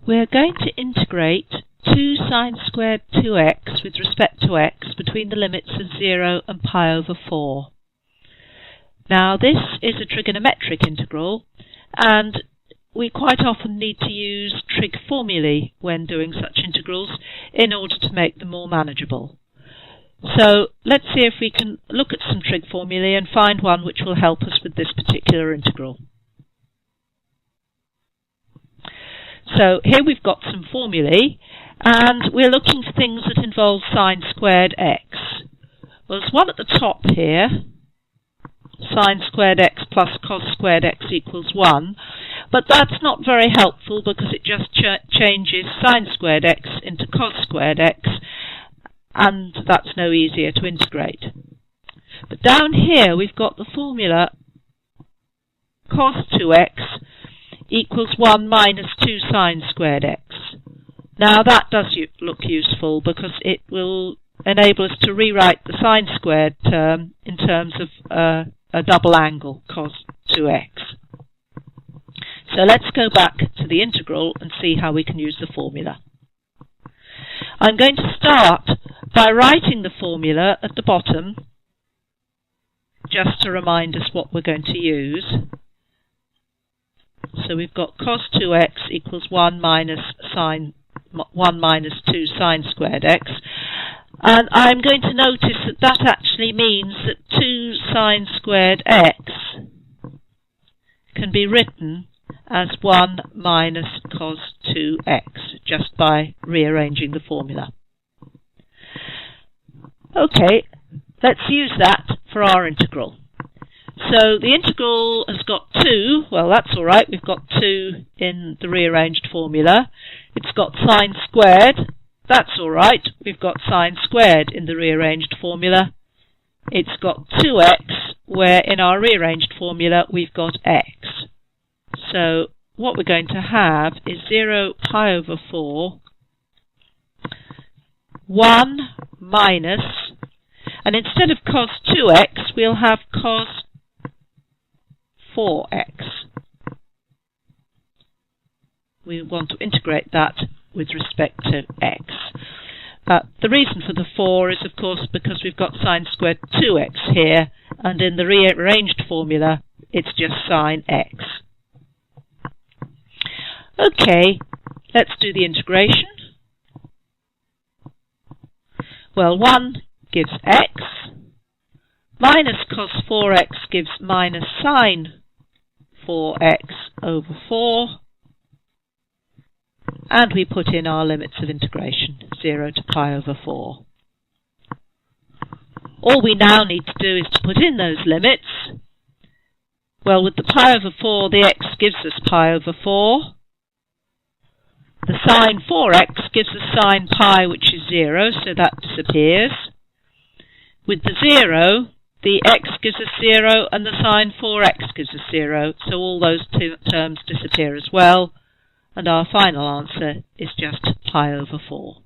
We're going to integrate 2 sine squared 2x with respect to x between the limits of 0 and pi over 4. Now this is a trigonometric integral, and we quite often need to use trig formulae when doing such integrals in order to make them more manageable. So let's see if we can look at some trig formulae and find one which will help us with this particular integral. So here we've got some formulae, and we're looking for things that involve sine squared x. Well, there's one at the top here, sine squared x plus cos squared x equals 1, but that's not very helpful because it just changes sine squared x into cos squared x, and that's no easier to integrate. But down here we've got the formula cos 2x equals 1 minus 2 sine squared x. Now that does look useful because it will enable us to rewrite the sine squared term in terms of a double angle, cos 2x. So let's go back to the integral and see how we can use the formula. I'm going to start by writing the formula at the bottom, just to remind us what we're going to use. So we've got cos 2x equals 1 minus 2 sine squared x. And I'm going to notice that that actually means that 2 sine squared x can be written as 1 minus cos 2x, just by rearranging the formula. Okay, let's use that for our integral. So the integral has got 2, well that's alright, we've got 2 in the rearranged formula. It's got sine squared, that's alright, we've got sine squared in the rearranged formula. It's got 2x, where in our rearranged formula we've got x. So what we're going to have is 0 pi over 4, 1 minus, and instead of cos 2x we'll have cos 4x. We want to integrate that with respect to x. The reason for the 4 is of course because we've got sine squared 2x here, and in the rearranged formula it's just sine x. Okay, let's do the integration. Well, 1 gives x, minus cos 4x gives minus sine 4x over 4, and we put in our limits of integration, 0 to pi over 4. All we now need to do is to put in those limits. Well, with the pi over 4, the x gives us pi over 4. The sine 4x gives us sine pi, which is 0, so that disappears. With the 0, the x gives us 0 and the sine 4x gives us 0, so all those two terms disappear as well, and our final answer is just pi over 4.